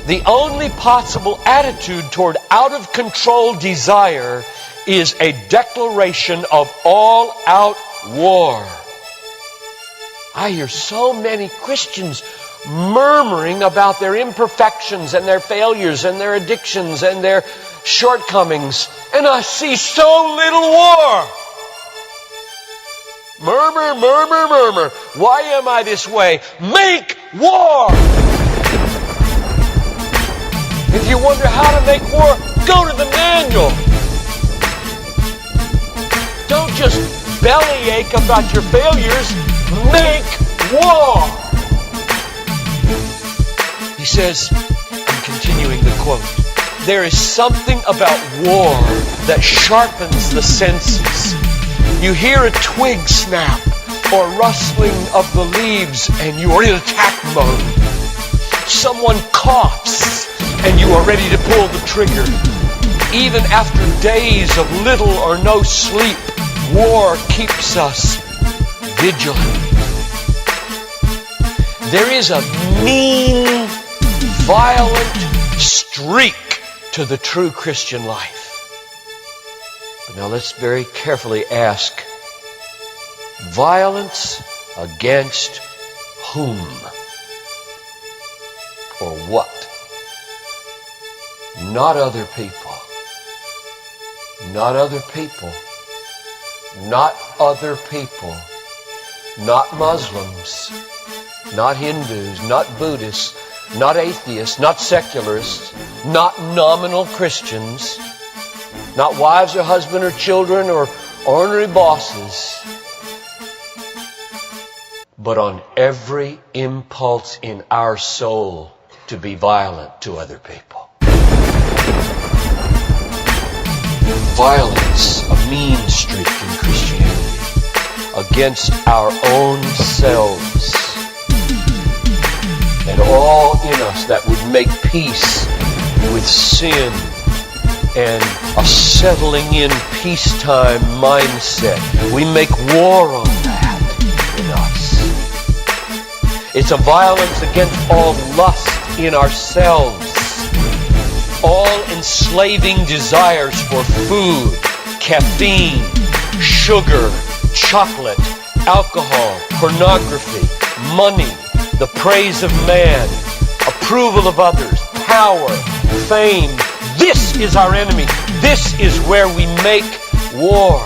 The only possible attitude toward out-of-control desire is a declaration of all-out war. I hear so many Christians murmuring about their imperfections and their failures and their addictions and their shortcomings, and I see so little war. Murmur, murmur, murmur. Why am I this way? Make war! If you wonder how to make war, go to the manual. Don't just bellyache about your failures. Make war! He says, I'm continuing the quote, there is something about war that sharpens the senses. You hear a twig snap or rustling of the leaves and you are in attack mode. Someone coughs and you are ready to pull the trigger. Even after days of little or no sleep, war keeps us vigilant. There is a mean, violent streak to the true Christian life. But now let's very carefully ask, violence against whom or what? Not other people. Not other people. Not other people. Not Muslims. Not Hindus. Not Buddhists. Not atheists. Not secularists. Not nominal Christians. Not wives or husband or children or ornery bosses. But on every impulse in our soul to be violent to other people. Violence, a mean streak in Christianity, against our own selves. And all in us that would make peace with sin and a settling in peacetime mindset. We make war on that in us. It's a violence against all lust in ourselves. All enslaving desires for food, caffeine, sugar, chocolate, alcohol, pornography, money, the praise of man, approval of others, power, fame. This is our enemy. This is where we make war.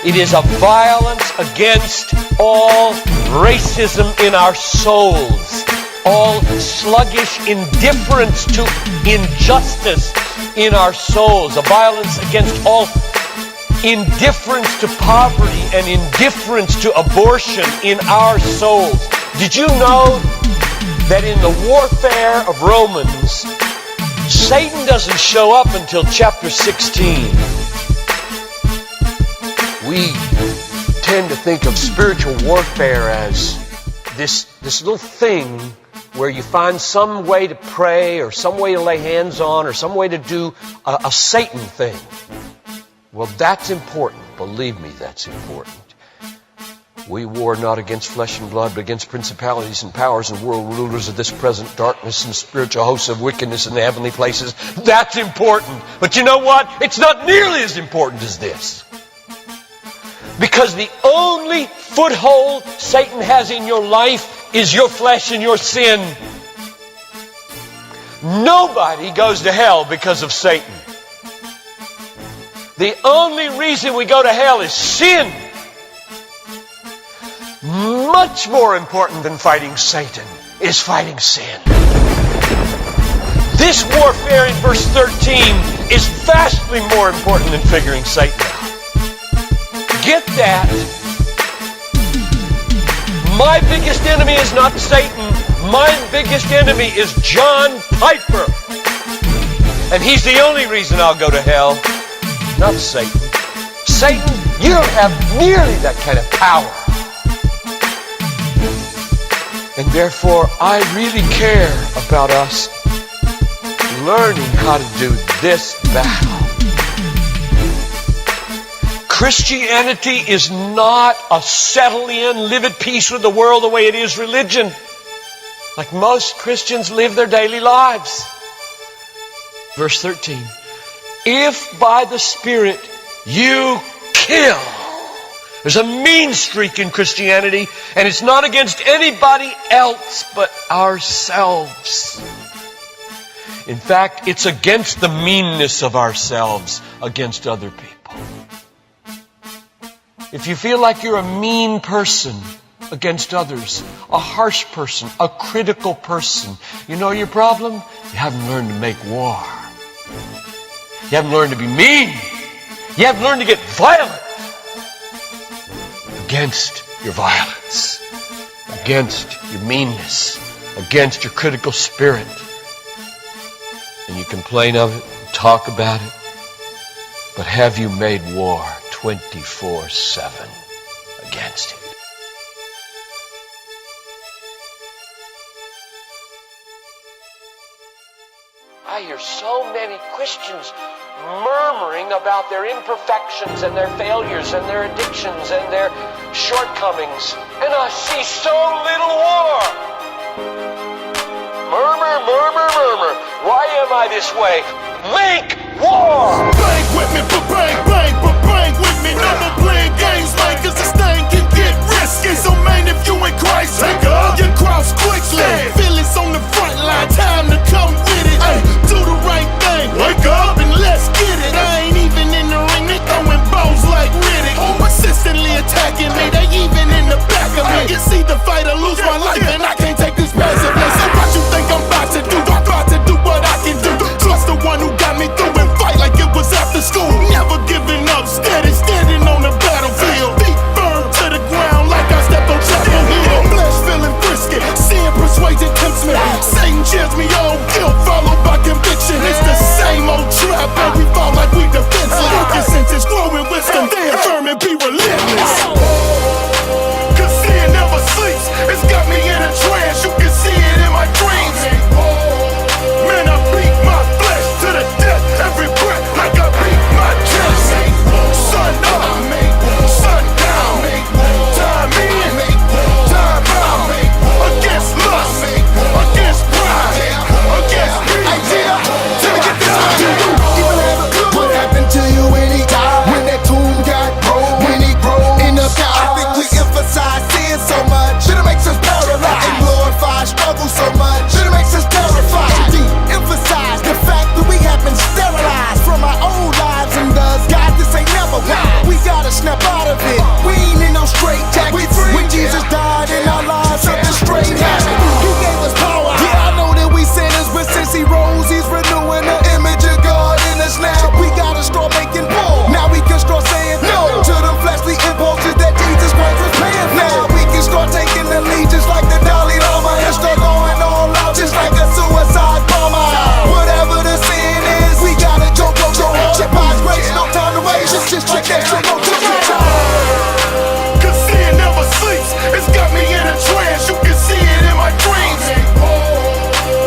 It is a violence against all racism in our souls, all sluggish indifference to injustice in our souls, a violence against all indifference to poverty and indifference to abortion in our souls. Did you know that in the warfare of Romans, Satan doesn't show up until chapter 16? We tend to think of spiritual warfare as this little thing where you find some way to pray or some way to lay hands on or some way to do a Satan thing. Well, that's important. Believe me, that's important. We war not against flesh and blood, but against principalities and powers and world rulers of this present darkness and spiritual hosts of wickedness in the heavenly places. That's important. But you know what? It's not nearly as important as this. Because the only foothold Satan has in your life is your flesh and your sin. Nobody goes to hell because of Satan. The only reason we go to hell is sin. Much more important than fighting Satan is fighting sin. This warfare in verse 13 is vastly more important than figuring Satan out. Get that. My biggest enemy is not Satan. My biggest enemy is John Piper. And he's the only reason I'll go to hell, not Satan. Satan, you don't have nearly that kind of power. And therefore, I really care about us learning how to do this battle. Christianity is not a settle in, live at peace with the world the way it is religion. Like most Christians live their daily lives. Verse 13. If by the Spirit you kill. There's a mean streak in Christianity, and it's not against anybody else but ourselves. In fact, it's against the meanness of ourselves against other people. If you feel like you're a mean person against others, a harsh person, a critical person, you know your problem? You haven't learned to make war. You haven't learned to be mean. You haven't learned to get violent against your violence, against your meanness, against your critical spirit. And you complain of it, talk about it, but have you made war 24/7 against it? I hear so many Christians murmuring about their imperfections and their failures and their addictions and their shortcomings, and I see so little war. Murmur, murmur, murmur. Why am I this way? Make war! Bang with me, but bang with me. No more playing games, man, cause this thing can get risky. So man, if you in Christ, take up your cross quickly. Feelings on the front line, time to come with it. Ay, do the right thing, wake up and let's get it. I ain't even in the ring, they throwing balls like Riddick. Persistently attacking me, they even in the back of me. You see the fight or lose my life, and I can't take this passively. So what you think I'm about to do? I'm about to do what I can do. Trust the one who got me through and fight like it was after school. Never giving up, steady, standing on the battlefield. Feet firm to the ground like I stepped on Chapel Hill. Flesh feeling frisky, sin persuasion tempts me. Satan cheers me on, guilt followed by conviction. It's the same old trap, and we fall like we defenseless. Your senses growing wisdom, stand firm and be relentless. Cause sin never sleeps, it's got me in a trance. You can see it in my dreams. Man, I beat my flesh to the death every breath like I beat my chest. Sun up, sun down, time in, time out. Against lust, against pride, against greed. Till we get this out to you. What happened to you when that tomb got broke? When he broke in the sky, I think we emphasize sin so much that it makes us paralyzed, and glorify struggle so much that it makes us terrified. De-emphasize the fact that we have been sterilized from our old lives and does. God, this ain't never right. We gotta snap out of it. We ain't in no straight jackets. When Jesus died in our lives, something straight happened. He gave us power. Yeah, I know that we sinners, but since he rose, he's renewing the image of God in us now. We gotta start making war. Now we can start saying no to the fleshly impulses that Jesus Christ was paying for. Now we can start taking the lead just like the Dalai Lama and start going all out just like a suicide bomber. Whatever the sin is, we gotta go hard. Chip eyes, grace, no time to waste. Just check that shit, no Cause sin never sleeps, it's got me in a trance. You can see it in my dreams.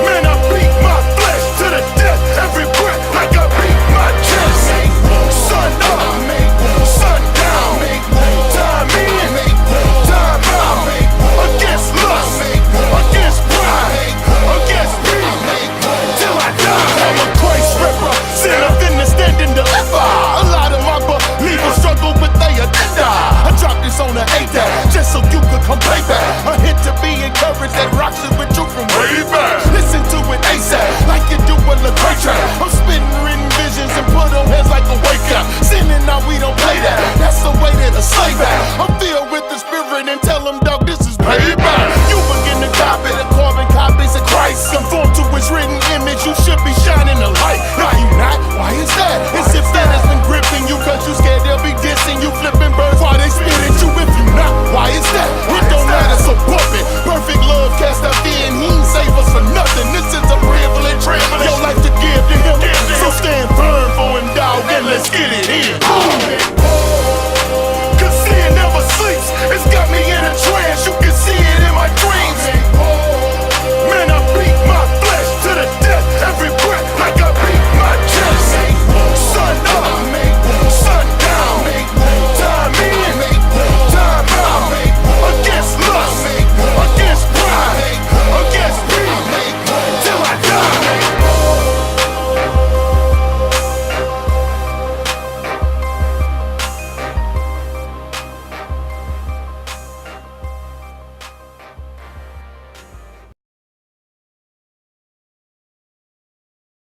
Man, I beat my flesh to the death every breath like I beat my chest. Sun up, sun down, time in, time out. Against lust, against pride, against greed, till I die. I'm a Christ ripper, sin up in the standing deliver. A lot of my believers struggle with their agenda. I dropped this on the ADAC just so you could come play back. A hit to be encouraged that rocks it with you from way back. Listen to it ASAP like you do a LeCrae track. I'm spitting written visions and put on heads like a wake up. Sinning now we don't play that. That's the way that a slave act. I'm filled with the spirit and tell them, dog, this is payback. You begin to copy the carbon copies of Christ. Conform to his written image, you should be shining the light. If you not, why is that? It's